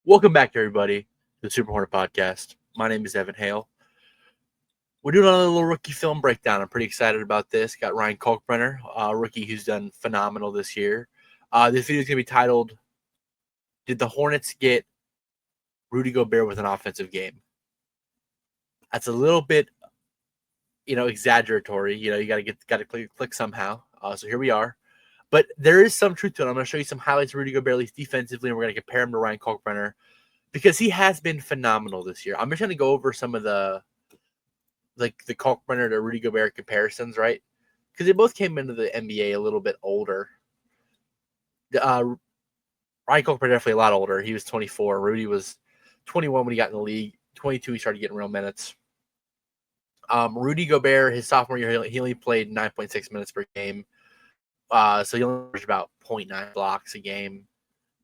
Welcome back, everybody, to the Super Hornet Podcast. My name is Evan Hale. We're doing another little rookie film breakdown. I'm pretty excited about this. Got Ryan Kalkbrenner, a rookie who's done phenomenal this year. This video is going to be titled, Did the Hornets Get Rudy Gobert with an Offensive Game? That's a little bit, exaggeratory. You got to click somehow. So here we are. But there is some truth to it. I'm going to show you some highlights of Rudy Gobert, at least defensively, and we're going to compare him to Ryan Kalkbrenner, because he has been phenomenal this year. I'm just going to go over some of the Kalkbrenner to Rudy Gobert comparisons, right? Because they both came into the NBA a little bit older. Ryan Kalkbrenner definitely a lot older. He was 24. Rudy was 21 when he got in the league. 22, he started getting real minutes. Rudy Gobert, his sophomore year, he only played 9.6 minutes per game. So he only averaged about 0.9 blocks a game.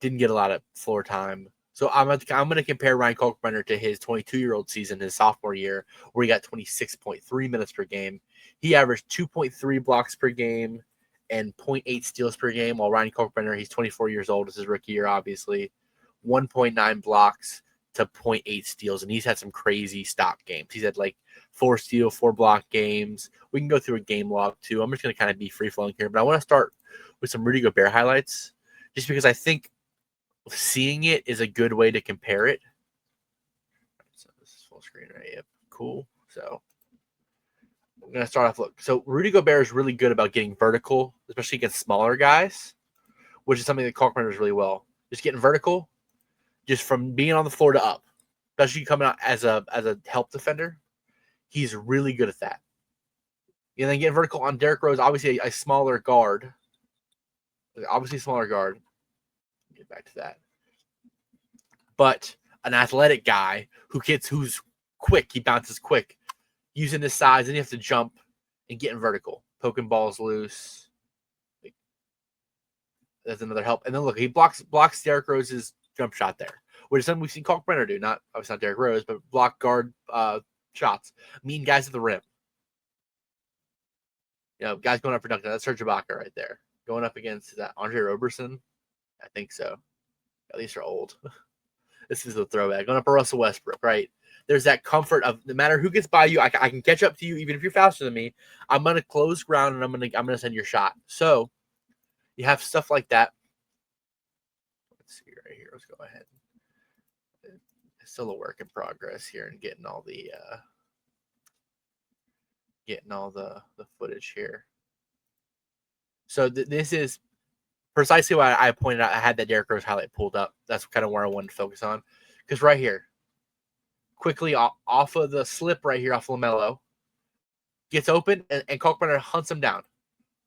Didn't get a lot of floor time. So I'm going to compare Ryan Kalkbrenner to his 22-year-old season, his sophomore year, where he got 26.3 minutes per game. He averaged 2.3 blocks per game and 0.8 steals per game, while Ryan Kalkbrenner, he's 24 years old. This is his rookie year, obviously. 1.9 blocks to 0.8 steals, and he's had some crazy stop games. He's had like 4 steal, 4 block games. We can go through a game log, too. I'm just going to kind of be free-flowing here, but I want to start with some Rudy Gobert highlights, just because I think seeing it is a good way to compare it. So this is full screen, right? Yep, cool. So I'm going to start off. Look, so Rudy Gobert is really good about getting vertical, especially against smaller guys, which is something that Kalkbrenner does really well. Just getting vertical, just from being on the floor to up, especially coming out as a help defender. He's really good at that. And then getting vertical on Derrick Rose, obviously a smaller guard. Get back to that. But an athletic guy who's quick, he bounces quick, using his size, and you have to jump and get in vertical, poking balls loose. That's another help. And then look, he blocks Derrick Rose's jump shot there, which is something we've seen Kalkbrenner do. Not obviously not Derrick Rose, but block guard shots, meeting guys at the rim. Guys going up for dunking. That's Serge Ibaka right there, going up against that Andre Roberson. I think so. At least they're old. This is a throwback. Going up for Russell Westbrook, right? There's that comfort of no matter who gets by you, I can catch up to you, even if you're faster than me. I'm gonna close ground and I'm gonna send your shot. So you have stuff like that. Let's see right here. Let's go ahead. It's still a work in progress here and getting all the footage here. So this is precisely why I pointed out. I had that Derrick Rose highlight pulled up. That's kind of where I wanted to focus on, because right here, quickly off of the slip right here, off LaMelo, gets open, and Kalkbrenner hunts him down.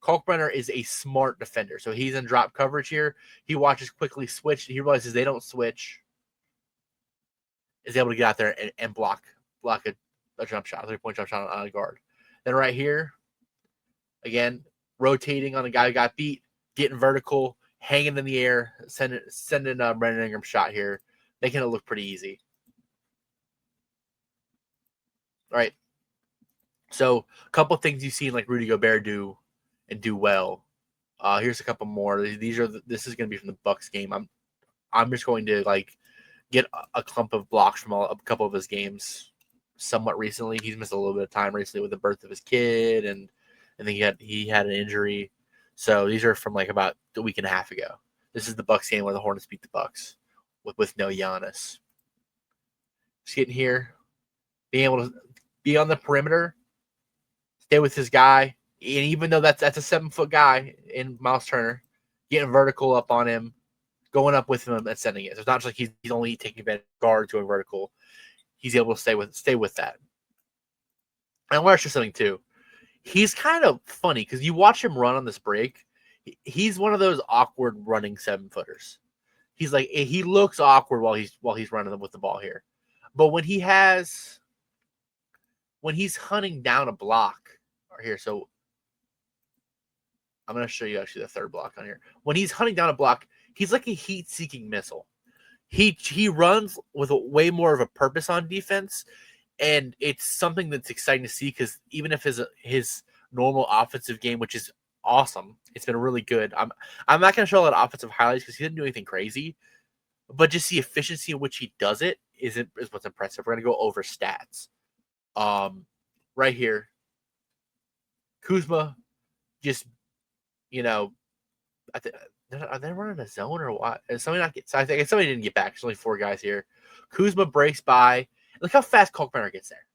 Kalkbrenner is a smart defender, so he's in drop coverage here. He watches quickly switch. He realizes they don't switch. Is able to get out there and block a jump shot, a 3-point jump shot on a guard. Then right here, again, rotating on a guy who got beat, getting vertical, hanging in the air, sending a Brandon Ingram shot here, making it look pretty easy. All right. So a couple of things you've seen like Rudy Gobert do and do well. Here's a couple more. This is going to be from the Bucks game. I'm just going to get a clump of blocks from a couple of his games somewhat recently. He's missed a little bit of time recently with the birth of his kid, and I think he had an injury. So these are from about a week and a half ago. This is the Bucks game where the Hornets beat the Bucks with no Giannis. Just getting here, being able to be on the perimeter, stay with his guy, and even though that's a 7-foot guy in Miles Turner, getting vertical up on him, going up with him and sending it. So it's not just like he's only taking advantage of guard to a vertical. He's able to stay with that. And I want to show something too. He's kind of funny because you watch him run on this break. He's one of those awkward running 7-footers. He looks awkward while he's running with the ball here. But when he's hunting down a block right here, so I'm going to show you actually the third block on here. When he's hunting down a block, he's like a heat-seeking missile. He runs with way more of a purpose on defense, and it's something that's exciting to see because even if his normal offensive game, which is awesome, it's been really good. I'm not going to show a lot of offensive highlights because he didn't do anything crazy, but just the efficiency in which he does it is what's impressive. We're gonna go over stats. Right here, Kuzma, just you know, are they running a zone or what? Is somebody not get? So I think somebody didn't get back. There's only 4 guys here. Kuzma breaks by. Look how fast Kalkbrenner gets there,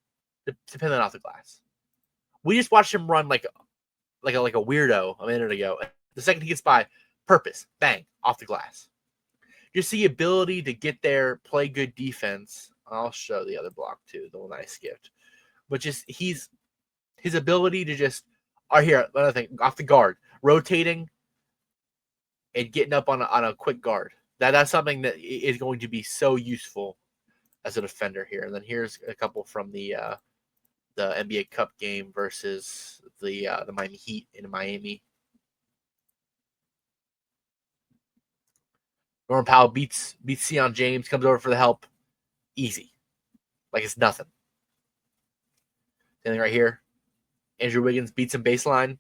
depending off the glass. We just watched him run like a weirdo a minute ago. The second he gets by, purpose, bang, off the glass. Just the ability to get there, play good defense. I'll show the other block too, the one I skipped. But just his ability to just here, another thing, off the guard, rotating and getting up on a quick guard. That's something that is going to be so useful as a defender here. And then here's a couple from the NBA Cup game versus the Miami Heat in Miami. Norman Powell beats Sion James, comes over for the help. Easy. Like it's nothing. Standing right here. Andrew Wiggins beats him baseline.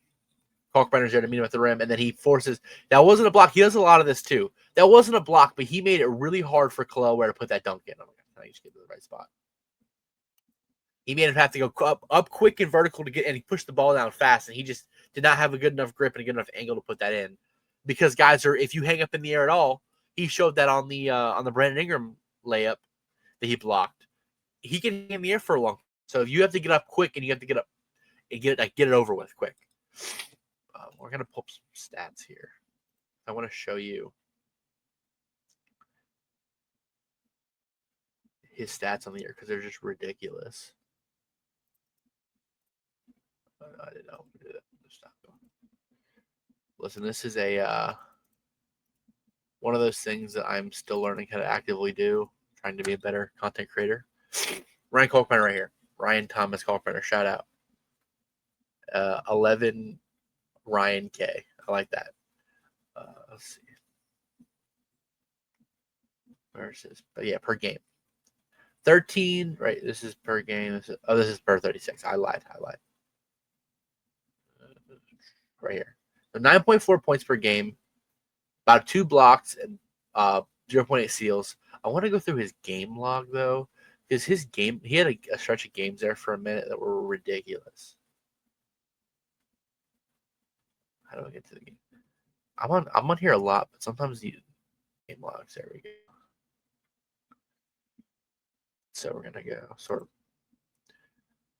Kalkbrenner's there to meet him at the rim, and then he forces. That wasn't a block. He does a lot of this too. That wasn't a block, but he made it really hard for Khalil Ware to put that dunk in. Oh my God, I just get to the right spot. He made him have to go up quick and vertical to get, and he pushed the ball down fast, and he just did not have a good enough grip and a good enough angle to put that in. Because guys if you hang up in the air at all, he showed that on the Brandon Ingram layup that he blocked. He can hang in the air for a long time. So if you have to get up quick and you have to get up and get it over with quick. We're gonna pull up some stats here. I want to show you his stats on the year because they're just ridiculous. I didn't know. Listen, this is one of those things that I'm still learning how to actively do, trying to be a better content creator. Ryan Kalkbrenner right here. Ryan Thomas Kalkbrenner, shout out. 11 Ryan K. I like that. Let's see. Versus, but yeah, per game. 13, right? This is per game. This is per 36. I lied. Right here. So 9.4 points per game, about 2 blocks and 0.8 steals. I want to go through his game log though, because he had a stretch of games there for a minute that were ridiculous. How do I get to the game? I'm on here a lot, but sometimes the game logs. There we go. So we're gonna go sort of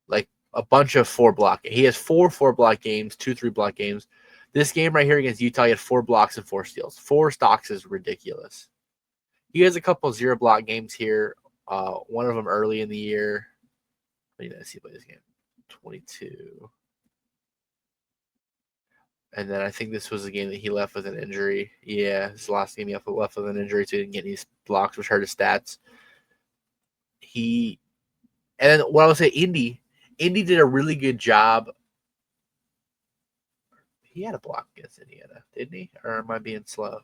like a bunch of 4-block. He has 4 4-block games, 2 3-block games. This game right here against Utah, he had 4 blocks and 4 steals. 4 stocks is ridiculous. He has a couple 0-block games here. One of them early in the year. Let's see, play this game. 22. And then I think this was the game that he left with an injury. Yeah, his last game he left with an injury, so he didn't get any blocks, which hurt his stats. And then what I would say, Indy did a really good job. He had a block against Indiana, didn't he? Or am I being slow?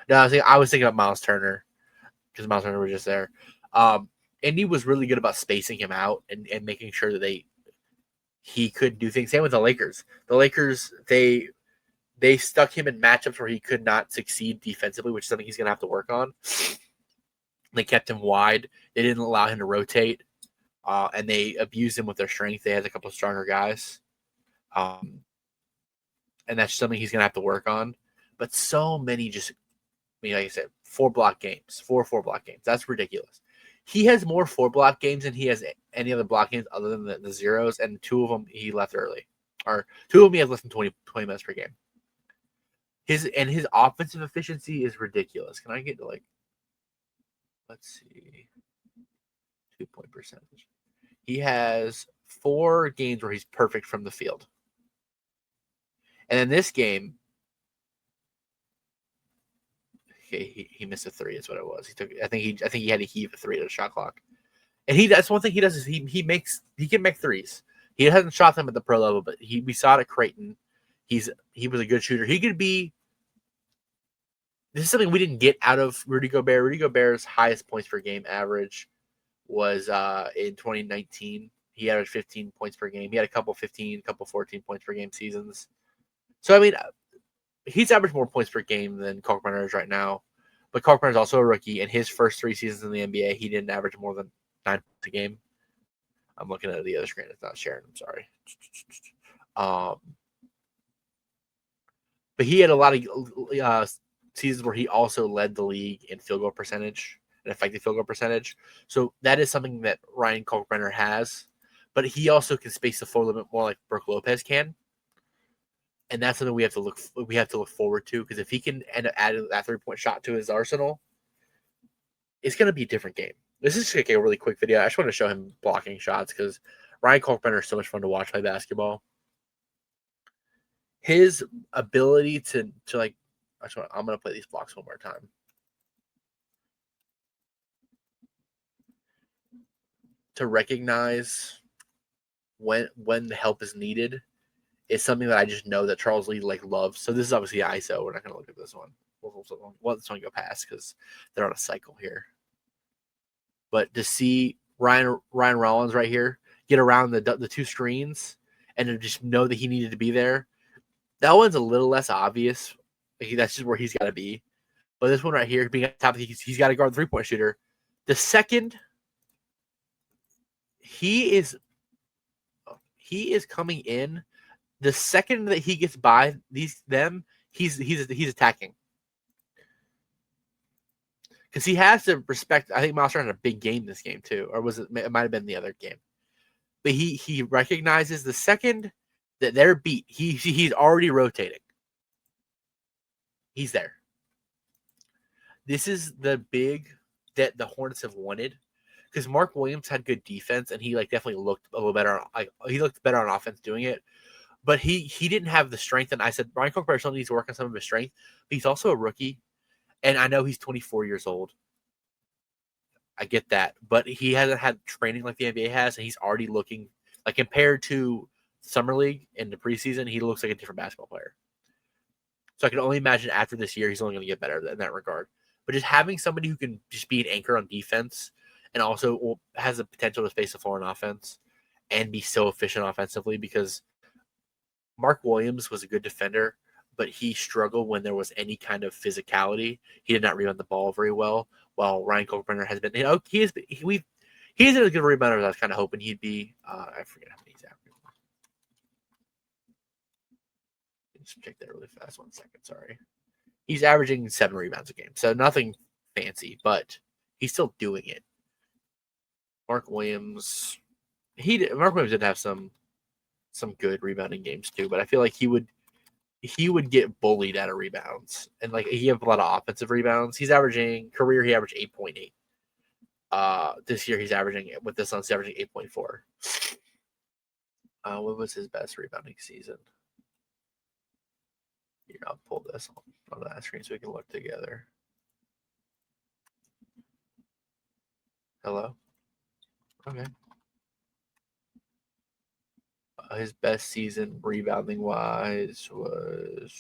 No, I was thinking of Miles Turner because Miles Turner was just there. Indy was really good about spacing him out and making sure that he could do things. Same with the Lakers. The Lakers, they stuck him in matchups where he could not succeed defensively, which is something he's going to have to work on. They kept him wide. They didn't allow him to rotate, and they abused him with their strength. They had a couple of stronger guys, and that's something he's going to have to work on. But so many like I said, 4-block games, 4 4-block games. That's ridiculous. He has more 4-block games than he has any other block games other than the zeros, and 2 of them he left early. Or 2 of them he has less than 20 minutes per game. His offensive efficiency is ridiculous. Can I get to let's see, 2-point percentage. He has 4 games where he's perfect from the field. And in this game, he missed a 3 is what it was. I think he had to heave a 3 at a shot clock. And that's one thing he does is he can make 3s. He hasn't shot them at the pro level, but we saw it at Creighton. He was a good shooter. He could be. This is something we didn't get out of Rudy Gobert. Rudy Gobert's highest points per game average was in 2019. He averaged 15 points per game. He had a couple 15, couple 14 points per game seasons. So, I mean, he's averaged more points per game than Kalkbrenner is right now. But Kalkbrenner is also a rookie. In his first 3 seasons in the NBA, he didn't average more than 9 points a game. I'm looking at the other screen. It's not sharing. I'm sorry. But he had a lot of seasons where he also led the league in field goal percentage and effective field goal percentage. So that is something that Ryan Kalkbrenner has. But he also can space the floor a little bit more like Brook Lopez can. And that's something we have to look forward to, because if he can end up adding that 3-point shot to his arsenal, it's going to be a different game. This is just a really quick video. I just want to show him blocking shots because Ryan Kalkbrenner is so much fun to watch play basketball. His ability to like, I'm going to play these blocks one more time. To recognize when the help is needed is something that I just know that Charles Lee loves. So this is obviously ISO. We're not going to look at this one. We'll let this one go past because they're on a cycle here. But to see Ryan Rollins right here get around the 2 screens and to just know that he needed to be there, that one's a little less obvious. That's just where he's got to be. But this one right here, being at the top, he's got to guard the 3-point shooter. The second he is coming in, the second that he gets by he's attacking. Because he has to respect. I think Miles Turner had a big game this game too, or was it? It might have been the other game. But he recognizes the second that they're beat, he's already rotating. He's there. This is the big that the Hornets have wanted, because Mark Williams had good defense and he definitely looked a little better he looked better on offense doing it. But he didn't have the strength, and I said Ryan Kalkbrenner still needs to work on some of his strength. But he's also a rookie. And I know he's 24 years old. I get that. But he hasn't had training like the NBA has, and he's already looking, compared to Summer League in the preseason, he looks like a different basketball player. So I can only imagine after this year, he's only going to get better in that regard. But just having somebody who can just be an anchor on defense and also has the potential to space the floor on offense and be so efficient offensively, because Mark Williams was a good defender, but he struggled when there was any kind of physicality. He did not rebound the ball very well, while Ryan Kalkbrenner has been, he's a good rebounder as I was kind of hoping he'd be. I forget how many he's averaging. Just check that really fast. 1 second, sorry. He's averaging 7 rebounds a game, so nothing fancy, but he's still doing it. Mark Williams did have some good rebounding games too, but I feel like he would get bullied out of rebounds, and he have a lot of offensive rebounds. He averaged 8.8. This year he's averaging 8.4. What was his best rebounding season? Here, I'll pull this on that screen so we can look together. Hello? Okay. His best season rebounding wise was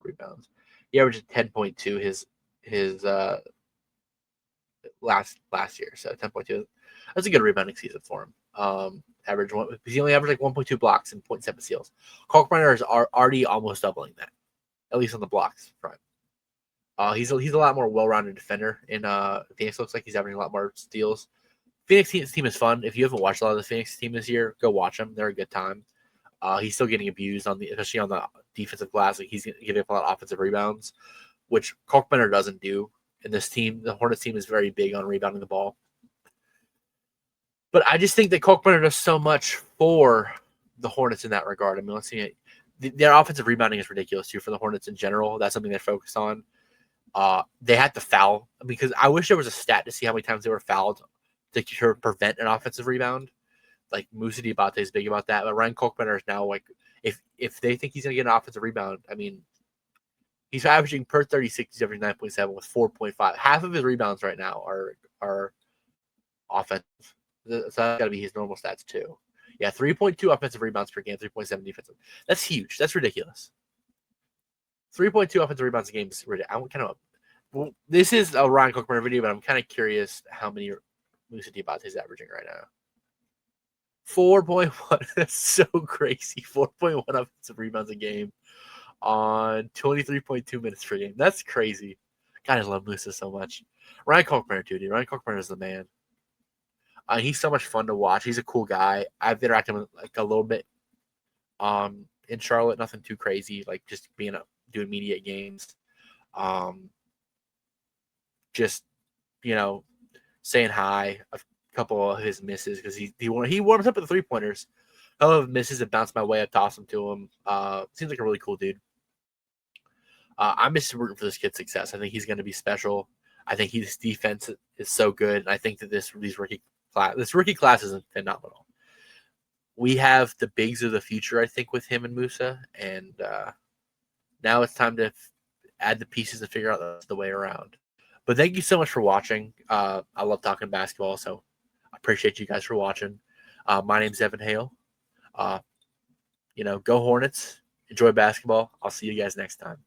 rebounds. He averaged 10.2 his last year, so 10.2. That's a good rebounding season for him. He only averaged 1.2 blocks and 0.7 steals. Kalkbrenner is already almost doubling that, at least on the blocks front. He's a lot more well-rounded defender. In Phoenix, looks like he's averaging a lot more steals. Phoenix team is fun. If you haven't watched a lot of the Phoenix team this year, go watch them. They're a good time. He's still getting abused especially on the defensive glass. He's giving up a lot of offensive rebounds, which Kalkbrenner doesn't do. In this team, the Hornets team is very big on rebounding the ball. But I just think that Kalkbrenner does so much for the Hornets in that regard. I mean, let's see. Their offensive rebounding is ridiculous too for the Hornets in general. That's something they're focused on. They had to foul, because I wish there was a stat to see how many times they were fouled to prevent an offensive rebound. Moussa Diabate is big about that, but Ryan Kalkbrenner is now if they think he's going to get an offensive rebound, I mean, he's averaging per 36, he's averaging 9.7 with 4.5. Half of his rebounds right now are offensive. So that's got to be his normal stats too. Yeah, 3.2 offensive rebounds per game, 3.7 defensive. That's huge. That's ridiculous. 3.2 offensive rebounds a game is ridiculous. This is a Ryan Kalkbrenner video, but I'm kind of curious how many Moussa Diabate is averaging right now. 4.1. That's so crazy. 4.1 offensive rebounds a game on 23.2 minutes per game. That's crazy. God, I love Musa so much. Ryan Kalkbrenner too, dude. Ryan Kalkbrenner is the man. He's so much fun to watch. He's a cool guy. I've interacted with like a little bit in Charlotte, nothing too crazy, like just doing media games. Um, just saying hi. A couple of his misses because he warms up with the 3-pointers. Oh, misses and bounce my way. I toss him to him. Seems like a really cool dude. I'm just rooting for this kid's success. I think he's going to be special. I think his defense is so good. And I think that this rookie class is phenomenal. We have the bigs of the future, I think, with him and Musa. And now it's time to add the pieces and figure out the way around. But thank you so much for watching. I love talking basketball, so I appreciate you guys for watching. My name's Evan Hale. Go Hornets. Enjoy basketball. I'll see you guys next time.